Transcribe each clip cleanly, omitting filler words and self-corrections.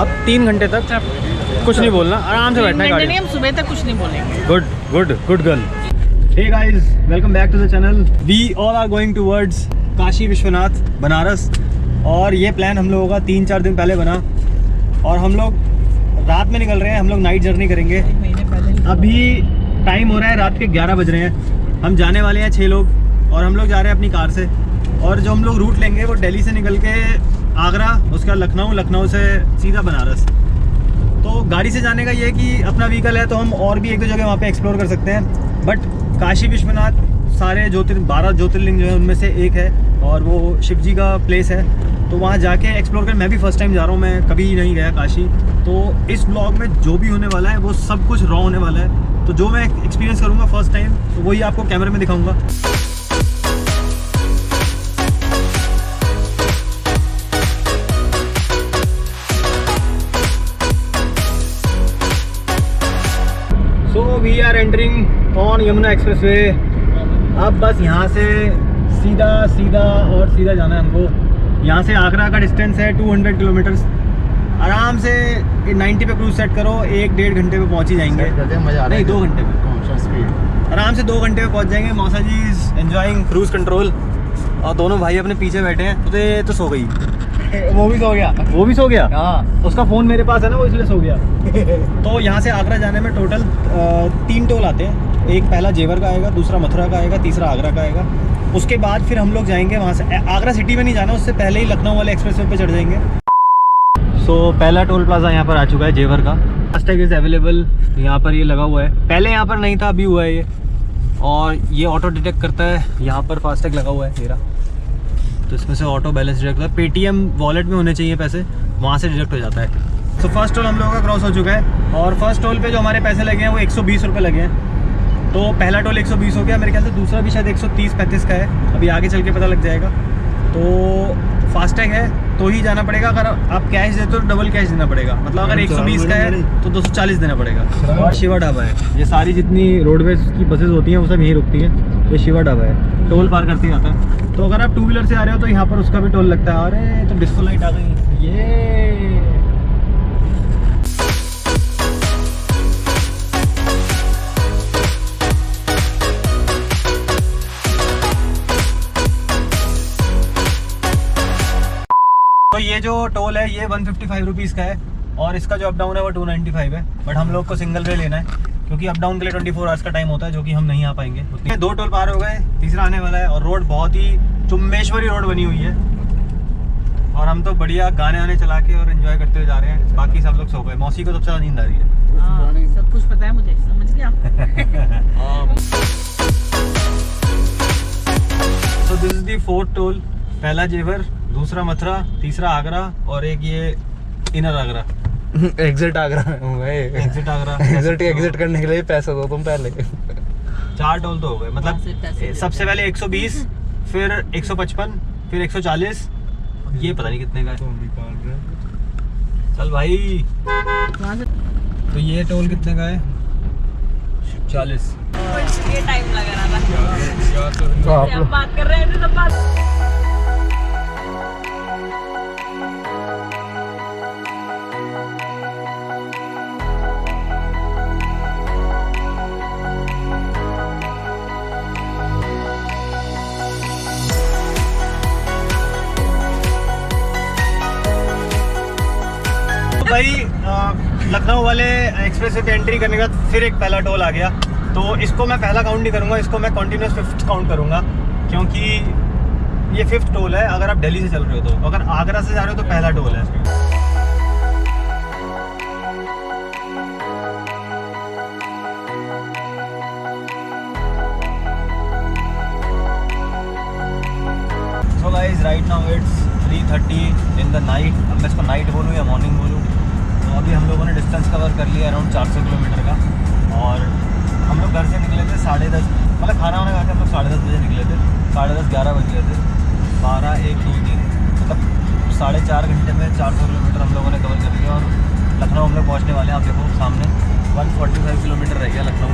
अब 3 घंटे तक कुछ नहीं बोलना, आराम से बैठना है गाड़ी। हम सुबह तक कुछ नहीं बोलेंगे। Good good good girl. Hey guys, welcome back to the channel. We all are going towards Kashi Vishwanath Banaras. और ये प्लान हम लोगों का 3-4 दिन पहले बना और हम लोग रात में निकल रहे हैं। हम लोग नाइट जर्नी करेंगे। अभी टाइम हो रहा है रात के 11 बज रहे हैं। हम जाने वाले हैं 6 लोग और हम लोग जा रहे हैं अपनी कार से। और जो हम लोग रूट लेंगे वो दिल्ली से निकल के आगरा, उसका लखनऊ, लखनऊ से सीधा बनारस। तो गाड़ी से जाने का ये है कि अपना व्हीकल है तो हम और भी 1-2 जगह वहाँ पे एक्सप्लोर कर सकते हैं। बट काशी विश्वनाथ सारे 12 ज्योतिर्लिंग जो है उनमें से एक है और वो शिव जी का प्लेस है। तो वहाँ जाके एक्सप्लोर कर, मैं भी फर्स्ट टाइम जा रहा हूँ, मैं कभी नहीं गया काशी। तो इस ब्लॉग में जो भी होने वाला है वो सब कुछ रॉ होने वाला है। तो जो मैं एक्सपीरियंस करूँगा फर्स्ट टाइम तो वही आपको कैमरे में दिखाऊँगा। So we are entering on Yamuna expressway. अब बस यहाँ से सीधा जाना है हमको। यहाँ से आगरा का डिस्टेंस है 200 किलोमीटर्स। आराम से 90 पे क्रूज सेट करो, 1-1.5 घंटे में पहुँच ही जाएंगे। मजा नहीं, 2 घंटे में आराम से 2 घंटे में पहुँच जाएंगे। मौसा जी इज एंजॉइंग क्रूज कंट्रोल और दोनों भाई अपने पीछे बैठे हैं। तो सो गई, वो भी सो गया। वो भी सो गया। हाँ, उसका फ़ोन मेरे पास है ना, वो इसलिए सो गया। तो यहाँ से आगरा जाने में टोटल 3 टोल आते हैं। एक पहला जेवर का आएगा, दूसरा मथुरा का आएगा, तीसरा आगरा का आएगा। उसके बाद फिर हम लोग जाएंगे वहाँ से, आगरा सिटी में नहीं जाना, उससे पहले ही लखनऊ वाले एक्सप्रेसवे पे चढ़ जाएंगे। सो पहला टोल प्लाजा यहाँ पर आ चुका है, जेवर का। फास्टैग इज़ अवेलेबल, यहाँ पर ये लगा हुआ है। पहले यहाँ पर नहीं था, अभी हुआ है ये। और ये ऑटो डिटेक्ट करता है, यहाँ पर फास्टैग लगा हुआ है मेरा, तो इसमें से ऑटो बैलेंस डिटेक्ट होता है। पेटीएम वॉलेट में होने चाहिए पैसे, वहाँ से डिटेक्ट हो जाता है। तो फर्स्ट टोल हम लोगों का क्रॉस हो चुका है और फर्स्ट टोल पे जो हमारे पैसे लगे हैं वो 120 रुपये लगे हैं। तो पहला टोल 120 हो गया, मेरे ख्याल से दूसरा भी शायद 130-35 का है, अभी आगे चल के पता लग जाएगा। तो फास्टैग है तो ही जाना पड़ेगा। अगर आप कैश देते हो तो डबल कैश देना पड़ेगा, मतलब अगर 120 का है तो 240 देना पड़ेगा। और शिवा ढाबा है, ये सारी जितनी रोडवेज की बसेज होती हैं वो सब यहीं रुकती हैं। ये शिवा ढाबा है, टोल पार करते ही आता है। तो अगर आप 2 व्हीलर से आ रहे हो तो यहाँ पर उसका भी टोल लगता है। अरे तो डिस्को लाइट आ गई ये। तो ये जो टोल है ये 155 रुपीज़ का है और इसका जो अप डाउन है वो 295 है। बट हम लोग को सिंगल वे लेना है क्योंकि अप डाउन के लिए 24 आवर्स का टाइम होता है, जो कि हम नहीं आ पाएंगे। 2 टोल पार हो गए, तीसरा आने वाला है। और रोड बहुत ही चुम्बेश्वरी रोड बनी हुई है और हम तो बढ़िया गाने चला के और एंजॉय करते हुए जा रहे हैं। बाकी सब लोग सो गए, मौसी को सबसे ज़्यादा नींद आ रही है। सब कुछ पता है मुझे, समझ गया। So this is the 4th toll. पहला जेवर, दूसरा मथुरा, तीसरा आगरा और एक ये inner Agra. Exit Agra exit Agra. Exit करने के लिए पैसे दो तुम पहले। 4 टोल तो हो गए, मतलब सबसे पहले 120, फिर 155, फिर 140। ये पता नहीं कितने का है। चल भाई, तो ये टोल कितने का है? 40। ये टाइम लगा रहा था। तो आप लोग बात कर रहे हैं सब बात। भाई लखनऊ वाले एक्सप्रेसवे पे एंट्री करने के बाद फिर एक पहला टोल आ गया। तो इसको मैं पहला काउंट नहीं करूँगा, इसको मैं कंटिन्यूस 5th काउंट करूँगा क्योंकि ये 5th टोल है। अगर आप दिल्ली से चल रहे हो तो, अगर आगरा से जा रहे हो तो पहला टोल है। So guys, right now it's 3:30 in the night. अब मैं इसको नाइट बोलूँ या मॉर्निंग बोलूँ। तो अभी हम लोगों ने डिस्टेंस कवर कर लिया अराउंड 400 किलोमीटर का। और हम लोग घर से निकले थे 10:30, मतलब खाना वाना खा के हम लोग 10:30 बजे निकले थे। 10:30-11 बज गए थे। 12, 1, 2, 3 मतलब 4.5 घंटे में 400 किलोमीटर हम लोगों ने कवर कर लिया। और लखनऊ हम लोग पहुँचने वाले हैं। आप देखो सामने 145 किलोमीटर रह गया लखनऊ।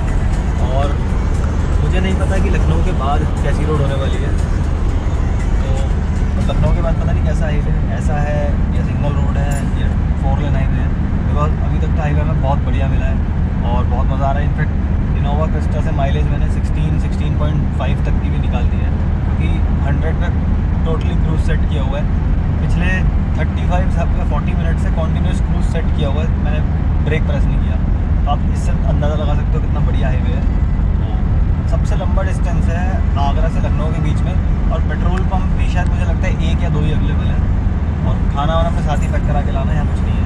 और मुझे नहीं पता कि लखनऊ के बाद कैसी रोड होने वाली है। तो लखनऊ के बाद पता नहीं कैसा हाईवे ऐसा है, या सिंगल रोड है या 4 लेन हाईवे है, बिकॉज अभी तक तो हाईवे में बहुत बढ़िया मिला है और बहुत मज़ा आ रहा है। इनफैक्ट इनोवा क्रिस्टा से माइलेज मैंने 16.5 तक की भी निकाल दी है, क्योंकि 100 तक टोटली क्रूज सेट किया हुआ है। पिछले 35 या 40 मिनट से कॉन्टीन्यूस क्रूज सेट किया हुआ है, मैंने ब्रेक प्रेस नहीं किया। तो आप इससे अंदाज़ा लगा सकते हो कितना बढ़िया हाईवे है। सबसे लंबा डिस्टेंस है आगरा से लखनऊ के बीच में, और पेट्रोल पंप भी शायद मुझे लगता है 1 या 2 ही अवेलेबल है, और खाना वाना अपने साथ ही पैक करा के लाना, यहाँ कुछ नहीं है।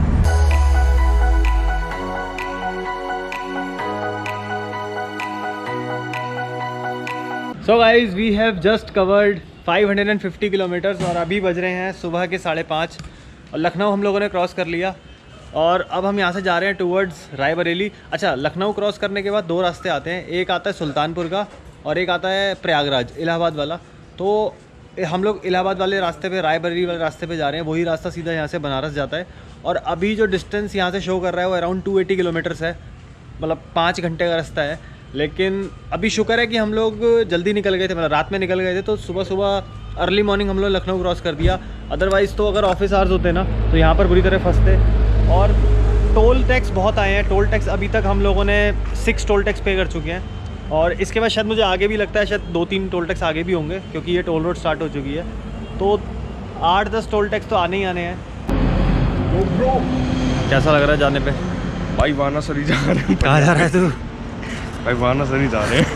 So guys we have just covered 550 kilometers और अभी बज रहे हैं सुबह के 5:30 और लखनऊ हम लोगों ने क्रॉस कर लिया और अब हम यहाँ से जा रहे हैं टूवर्ड्स रायबरेली। अच्छा, लखनऊ क्रॉस करने के बाद 2 रास्ते आते हैं, एक आता है सुल्तानपुर का और एक आता है प्रयागराज इलाहाबाद वाला। तो हम लोग इलाहाबाद वाले रास्ते पे, रायबरेली वाले रास्ते पे जा रहे हैं, वही रास्ता सीधा यहाँ से बनारस जाता है। और अभी जो डिस्टेंस यहाँ से शो कर रहा है वो अराउंड 280 किलोमीटर्स है, मतलब 5 घंटे का रास्ता है। लेकिन अभी शुक्र है कि हम लोग जल्दी निकल गए थे, मतलब रात में निकल गए थे, तो सुबह सुबह अर्ली मॉर्निंग हम लोग लखनऊ क्रॉस कर दिया। अदरवाइज़ तो अगर ऑफिस आवर्स होते ना तो यहाँ पर बुरी तरह फंसते। और टोल टैक्स बहुत आए हैं, टोल टैक्स अभी तक हम लोगों ने 6 टोल टैक्स पे कर चुके हैं, और इसके बाद शायद मुझे आगे भी लगता है शायद 2-3 टोल टैक्स आगे भी होंगे, क्योंकि ये टोल रोड स्टार्ट हो चुकी है। तो 8-10 टोल टैक्स तो आने ही आने हैं। कैसा लग रहा है जाने पे? भाई वानासरी जा रहे हैं। कहाँ जा रहा है तू? भाई वानासरी जा रहे हैं।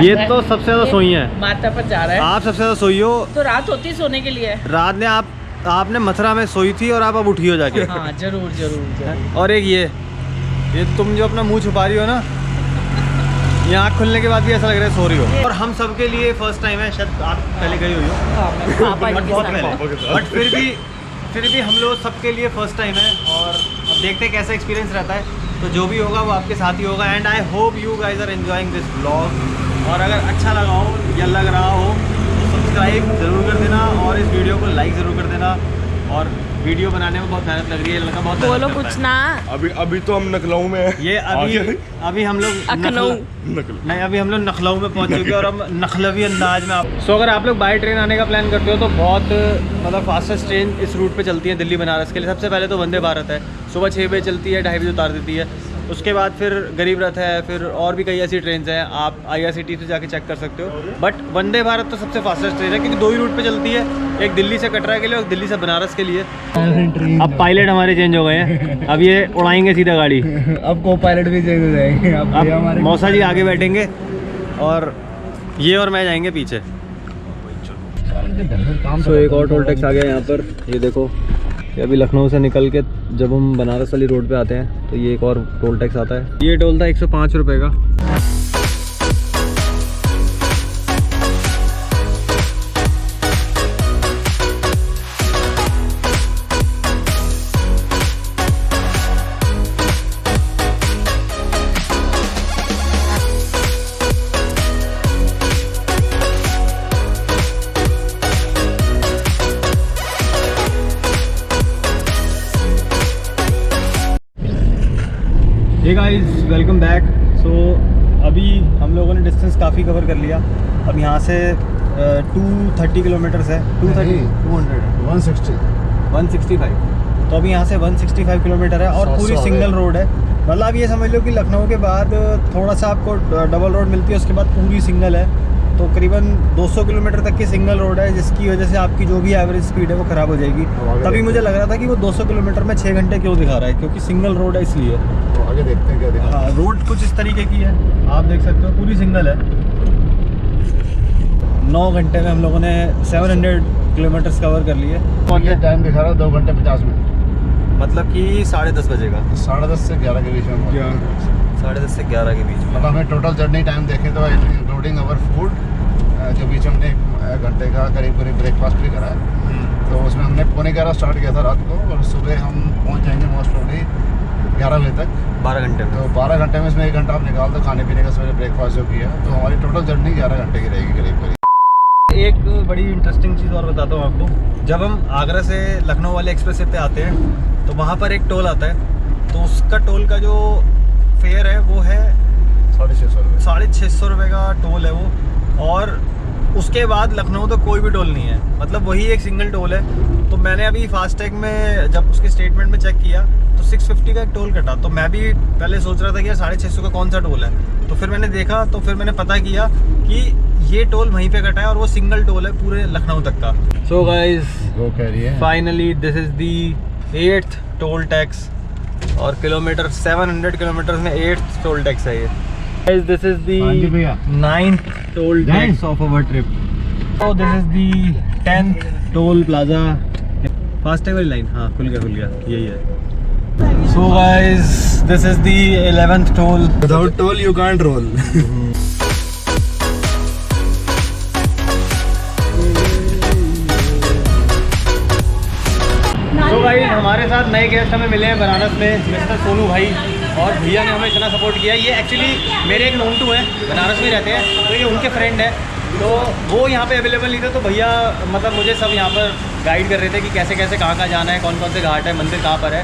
ये तो सबसे ज़्यादा सोई है, माता पर जा रहा है। आप सबसे ज़्यादा सोई हो। तो रात होती सोने के लिए। रात ने आपने मथुरा में सोई थी और आप अब उठी हो जाके। हाँ जरूर जरूर जरूर। और एक ये तुम जो अपना मुंह छुपा रही हो ना, ये आँख खुलने के बाद भी ऐसा लग रहा है सो रही हो। और हम सब के लिए फर्स्ट टाइम है, शायद आप पहले गई हुई हो, हाँ, मैं पापा बट जी के बहुत साथ। पहले, बट फिर भी हम लोग सबके लिए फर्स्ट टाइम है। और अब देखते हैं कैसा एक्सपीरियंस रहता है। तो जो भी होगा वो आपके साथ ही होगा। And I hope you guys are enjoying this blog. और अगर अच्छा लगा हो या लग रहा हो तो सब्सक्राइब ज़रूर कर देना और इस वीडियो को लाइक ज़रूर कर देना। और वीडियो बनाने में बहुत मेहनत लग रही है, लड़का बहुत बोलो मेहनत करता कुछ है। ना। अभी तो हम लखनऊ में हैं। ये अभी हम लोग लखनऊ नहीं, अभी हम लोग लखनऊ में पहुंच चुके हैं और हम नखलवी अंदाज में सो अगर आप लोग बाय ट्रेन आने का प्लान करते हो तो बहुत मतलब फास्टेस्ट ट्रेन इस रूट पे चलती है दिल्ली बनारस के लिए। सबसे पहले तो वंदे भारत है, सुबह 6 बजे चलती है, 2:30 बजे उतार देती है। उसके बाद फिर गरीब रथ है, फिर और भी कई ऐसी ट्रेन हैं, आप IRCTC से जाके चेक कर सकते हो। बट वंदे भारत तो सबसे फास्टेस्ट ट्रेन है, क्योंकि 2 ही रूट पे चलती है, एक दिल्ली से कटरा के लिए और दिल्ली से बनारस के लिए। अब पायलट हमारे चेंज हो गए हैं, अब ये उड़ाएंगे सीधा गाड़ी। अब को पायलट भी चेंज हो जाएंगे। अब मौसा जी आगे बैठेंगे और ये और मैं जाएंगे पीछे। तो एक और टोल टैक्स आ गया यहाँ पर, ये देखो। ये अभी लखनऊ से निकल के जब हम बनारस वाली रोड पे आते हैं तो ये एक और टोल टैक्स आता है। ये टोल था 105 रुपये का। Hey guys, welcome back. So अभी हम लोगों ने डिस्टेंस काफ़ी कवर कर लिया। अब यहाँ से 230 किलोमीटर्स है, 165। तो अभी यहाँ से 165 किलोमीटर है और पूरी सिंगल रोड है। मतलब आप ये समझ लो कि लखनऊ के बाद थोड़ा सा आपको डबल रोड मिलती है, उसके बाद पूरी सिंगल है। तो करीबन 200 किलोमीटर तक की सिंगल रोड है, जिसकी वजह से आपकी जो भी एवरेज स्पीड है वो ख़राब हो जाएगी। तभी मुझे लग रहा था कि वो 200 किलोमीटर में 6 घंटे क्यों दिखा रहा है, क्योंकि सिंगल रोड है इसलिए। तो आगे देखते हैं क्या दिखा। हाँ, रोड कुछ इस तरीके की है, आप देख सकते हो, पूरी सिंगल है। 9 घंटे में हम लोगों ने 700 किलोमीटर्स कवर कर लिए। ये टाइम दिखा रहा है 2 घंटे 50 मिनट, मतलब कि 10:30 बजे का, 10:30 से 11 के बीच में। 10:30 से 11 के बीच में। मतलब हमें टोटल जर्नी टाइम देखें तो इंक्लूडिंग अवर फूड, जो बीच में हमने 1 घंटे का करीब ब्रेकफास्ट भी करा है, तो उसमें हमने 11:15 स्टार्ट किया था रात को, और सुबह हम पहुंच जाएंगे मोस्ट प्रोबेबली 11 बजे तक। 12 घंटे में। तो 12 घंटे में इसमें 1 घंटा आप निकाल दो खाने पीने का, सवेरे ब्रेकफास्ट जो किया, तो हमारी टोटल जर्नी 11 घंटे की रहेगी करीब। एक बड़ी इंटरेस्टिंग चीज़ और बताता हूँ आपको। जब हम आगरा से लखनऊ वाले एक्सप्रेस वे पे आते हैं तो वहाँ पर एक टोल आता है, तो उसका टोल का जो फेयर है वो है 650 रुपये। 650 रुपये का टोल है वो। और उसके बाद लखनऊ तो कोई भी टोल नहीं है, मतलब वही एक सिंगल टोल है। तो मैंने अभी फास्टैग में जब उसके स्टेटमेंट में चेक किया तो 650 का एक टोल कटा। तो मैं भी पहले सोच रहा था कि यार 650 का कौन सा टोल है, तो फिर मैंने देखा, तो फिर मैंने पता किया कि ये टोल वहीं पे कटा है और वो सिंगल टोल है पूरे लखनऊ तक का। सो गाइस वो कह रही है finally this is the 8th toll tax, और किलोमीटर 700 किलोमीटर में 8th टोल टैक्स है ये। Guys, this is the 9th toll tax of our trip. So this is the 10th toll plaza. FASTag वाली line, हाँ खुल गया यही है। So guys, this is the 11th toll. Without toll you can't roll. तो भाई हमारे साथ नए गेस्ट हमें मिले हैं बनारस में, मिस्टर सोनू भाई, और भैया ने हमें इतना सपोर्ट किया। ये एक्चुअली मेरे एक नोन टू है, बनारस में रहते हैं, तो ये उनके फ्रेंड है। तो वो यहाँ पे अवेलेबल नहीं थे, तो भैया मतलब मुझे सब यहाँ पर गाइड कर रहे थे कि कैसे कैसे कहाँ जाना है, कौन कौन से घाट है, मंदिर कहाँ पर है।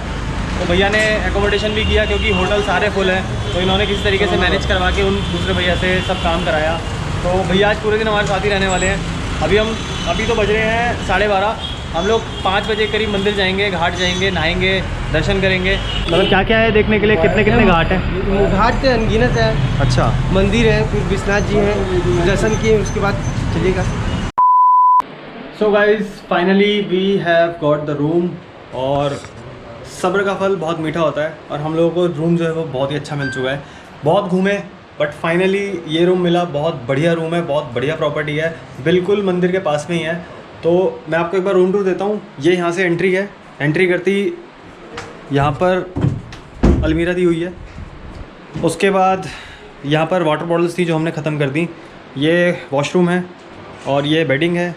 तो भैया ने एकोमोडेशन भी किया क्योंकि होटल सारे फुल हैं, तो इन्होंने किसी तरीके से मैनेज करवा के उन दूसरे भैया से सब काम कराया। तो भैया आज पूरे दिन हमारे साथ ही रहने वाले हैं। अभी तो बज रहे हैं 12:30। हम लोग 5 बजे करीब मंदिर जाएंगे, घाट जाएंगे, नहाएंगे, दर्शन करेंगे। मतलब क्या क्या है देखने के लिए, कितने कितने घाट हैं? घाट से अनगिनत है, अच्छा मंदिर है, फिर विश्वनाथ जी हैं, दर्शन किए उसके बाद चलिएगा। So guys finally we have got the room, और सब्र का फल बहुत मीठा होता है, और हम लोगों को रूम जो है वो बहुत ही अच्छा मिल चुका है। बहुत घूमे बट फाइनली ये रूम मिला। बहुत बढ़िया रूम है, बहुत बढ़िया प्रॉपर्टी है, बिल्कुल मंदिर के पास में ही है। तो मैं आपको एक बार रूम टूर देता हूँ। ये यहाँ से एंट्री है, एंट्री करती यहाँ पर अलमीरा दी हुई है। उसके बाद यहाँ पर वाटर बॉटल्स थी जो हमने ख़त्म कर दी। ये वॉशरूम है और ये बेडिंग है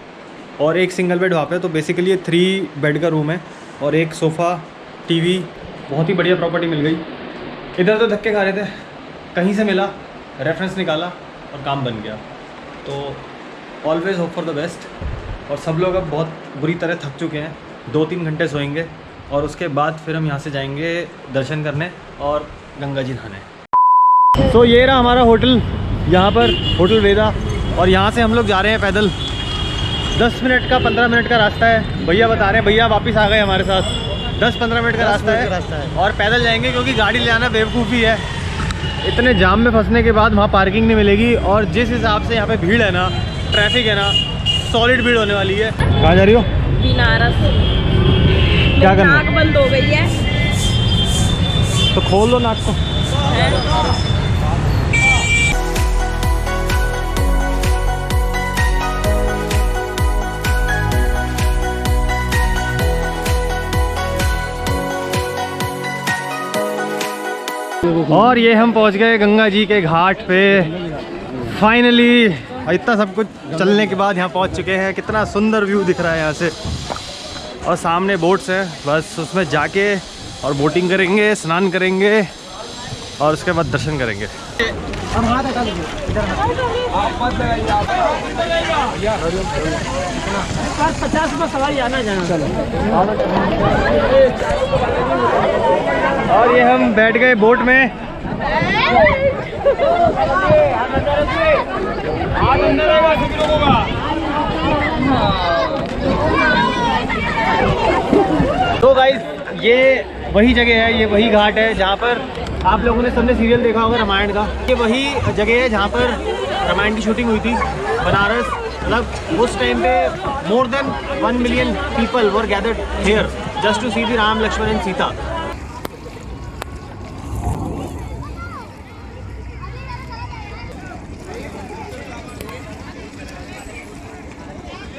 और एक सिंगल बेड वहाँ पे। तो बेसिकली ये 3 बेड का रूम है और एक सोफ़ा, टीवी। बहुत ही बढ़िया प्रॉपर्टी मिल गई। इधर तो धक्के खा रहे थे, कहीं से मिला, रेफरेंस निकाला और काम बन गया। तो always hope for the best. और सब लोग अब बहुत बुरी तरह थक चुके हैं, 2-3 घंटे सोएंगे और उसके बाद फिर हम यहाँ से जाएंगे दर्शन करने और गंगा जी नहाने। तो ये रहा हमारा होटल, यहाँ पर होटल वेदा, और यहाँ से हम लोग जा रहे हैं पैदल। 10 मिनट का 15 मिनट का रास्ता है। भैया बता रहे हैं, भैया वापस आ गए हमारे साथ। 10-15 मिनट का रास्ता है और पैदल जाएंगे क्योंकि गाड़ी ले जाना बेवकूफ़ी है। इतने जाम में फंसने के बाद वहाँ पार्किंग नहीं मिलेगी, और जिस हिसाब से यहाँ पे भीड़ है ना, ट्रैफिक है ना, सॉलिड भीड़ होने वाली है। कहाँ जा रही हो? बनारस। क्या करना? नाक बंद हो गई है तो खोल लो नाक को। और ये हम पहुंच गए गंगा जी के घाट पे फाइनली। इतना सब कुछ चलने के बाद यहाँ पहुँच चुके हैं। कितना सुंदर व्यू दिख रहा है यहाँ से, और सामने बोट्स हैं, बस उसमें जाके और बोटिंग करेंगे, स्नान करेंगे और उसके बाद दर्शन करेंगे। और ये हम बैठ गए बोट में। तो गाइस ये वही जगह है, ये वही घाट है जहाँ पर आप लोगों ने सबने सीरियल देखा होगा रामायण का। ये वही जगह है जहाँ पर रामायण की शूटिंग हुई थी बनारस। मतलब उस टाइम पे more than 1 million people were gathered here just to see the Ram, Lakshman and Sita.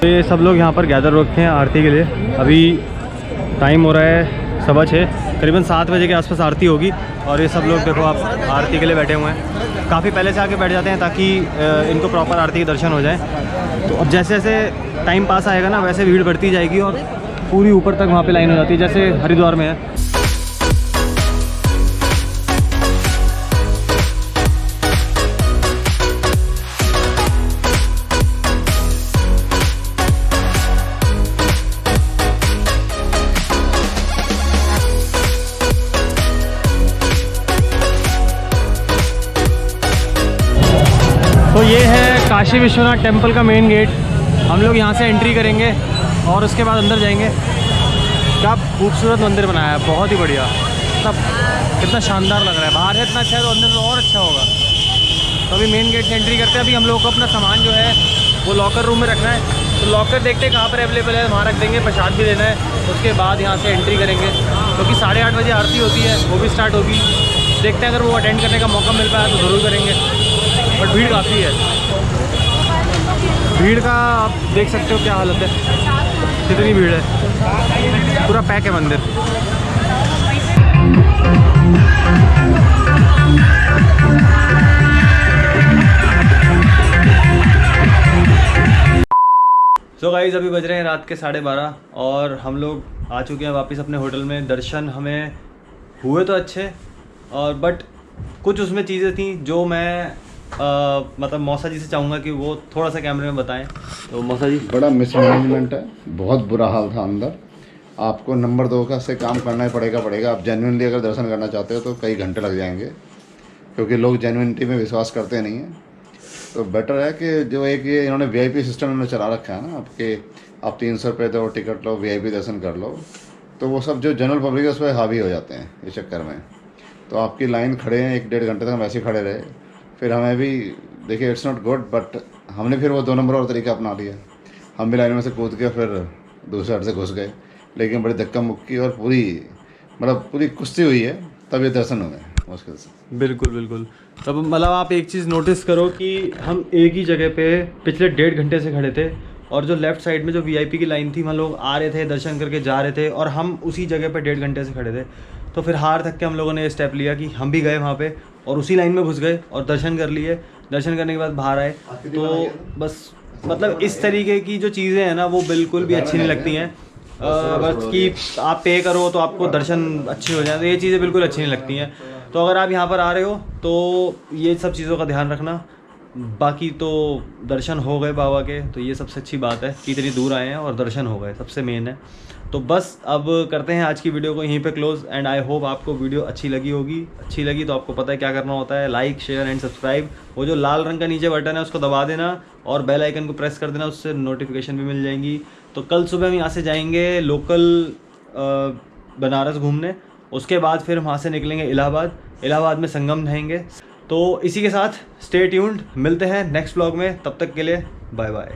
ये सब लोग यहाँ पर गैदर रखे हैं आरती के लिए। अभी टाइम हो रहा है 6:15, करीबन 7 बजे के आसपास आरती होगी। और ये सब लोग देखो आप आरती के लिए बैठे हुए हैं। काफ़ी पहले से आके बैठ जाते हैं ताकि इनको प्रॉपर आरती के दर्शन हो जाए। तो अब जैसे जैसे टाइम पास आएगा ना, वैसे भीड़ बढ़ती जाएगी और पूरी ऊपर तक वहाँ पे लाइन हो जाती है, जैसे हरिद्वार में है। तो ये है काशी विश्वनाथ टेम्पल का मेन गेट। हम लोग यहाँ से एंट्री करेंगे और उसके बाद अंदर जाएंगे। क्या खूबसूरत मंदिर बनाया है, बहुत ही बढ़िया। कितना शानदार लग रहा है। बाहर है इतना अच्छा है तो अंदर तो और अच्छा होगा। तो अभी मेन गेट से एंट्री करते हैं। अभी हम लोग को अपना सामान जो है वो लॉकर रूम में रखना है। तो लॉकर देखते हैं कहाँ पर अवेलेबल है, वहाँ रख देंगे। प्रसाद भी देना है। उसके बाद यहाँ से एंट्री करेंगे क्योंकि 8:30 बजे आरती होती है, वो भी स्टार्ट होगी। देखते हैं अगर वो अटेंड करने का मौका मिल पाया तो ज़रूर करेंगे। बट भीड़ काफ़ी है। भीड़ का आप देख सकते हो क्या हालत है, कितनी भीड़ है। पूरा पैक है मंदिर। सो गाइस अभी बज रहे हैं रात के 12:30 और हम लोग आ चुके हैं वापस अपने होटल में। दर्शन हमें हुए तो अच्छे और बट कुछ उसमें चीज़ें थी जो मैं मतलब मौसा जी से चाहूँगा कि वो थोड़ा सा कैमरे में बताएं। तो मौसा जी, बड़ा मिसमैनेजमेंट है, बहुत बुरा हाल था अंदर। आपको नंबर 2 का से काम करना ही पड़ेगा। आप जेन्युइनली अगर दर्शन करना चाहते हो तो कई घंटे लग जाएंगे क्योंकि लोग जेन्युइनिटी में विश्वास करते नहीं हैं। तो बेटर है कि जो एक ये इन्होंने VIP सिस्टम इन्होंने चला रखा है ना, आपके आप 300 रुपये दो टिकट लो, VIP दर्शन कर लो, तो वो सब जो जनरल पब्लिक है उस पर हावी हो जाते हैं इस चक्कर में। तो आपकी लाइन खड़े हैं 1-1.5 घंटे तक, हम ऐसे खड़े रहे। फिर हमें भी देखिए इट्स नॉट गुड, बट हमने फिर वो 2 नंबर और तरीका अपना लिया। हम भी लाइन में से कूद के फिर दूसरे साइड से घुस गए, लेकिन बड़ी धक्का मुक्की और पूरी कुश्ती हुई है, तब ये दर्शन हुए मुश्किल से। बिल्कुल बिल्कुल। तब मतलब आप एक चीज़ नोटिस करो कि हम एक ही जगह पे पिछले 1.5 घंटे से खड़े थे और जो लेफ़्ट साइड में जो VIP की लाइन थी, वहाँ लोग आ रहे थे, दर्शन करके जा रहे थे और हम उसी जगह पे 1.5 घंटे से खड़े थे। तो फिर हार थक के हम लोगों ने ये स्टेप लिया कि हम भी गए वहाँ पे और उसी लाइन में घुस गए और दर्शन कर लिए। दर्शन करने के बाद बाहर आए। तो बस मतलब इस तरीके की जो चीज़ें हैं ना वो बिल्कुल भी अच्छी नहीं लगती हैं। बस कि आप पे करो तो आपको दर्शन अच्छे हो जाए, तो ये चीज़ें बिल्कुल अच्छी नहीं लगती हैं। तो अगर आप यहाँ पर आ रहे हो तो ये सब चीज़ों का ध्यान रखना। बाकी तो दर्शन हो गए बाबा के, तो ये सबसे अच्छी बात है कि इतनी दूर आए हैं और दर्शन हो गए, सबसे मेन है। तो बस अब करते हैं आज की वीडियो को यहीं पे क्लोज। एंड आई होप आपको वीडियो अच्छी लगी होगी। अच्छी लगी तो आपको पता है क्या करना होता है, लाइक शेयर एंड सब्सक्राइब। वो जो लाल रंग का नीचे बटन है उसको दबा देना और बेल आइकन को प्रेस कर देना, उससे नोटिफिकेशन भी मिल जाएंगी। तो कल सुबह हम यहाँ से जाएंगे लोकल बनारस घूमने। उसके बाद फिर वहाँ से निकलेंगे इलाहाबाद में संगम नहाएंगे। तो इसी के साथ स्टे ट्यून्ड, मिलते हैं नेक्स्ट व्लॉग में। तब तक के लिए बाय बाय।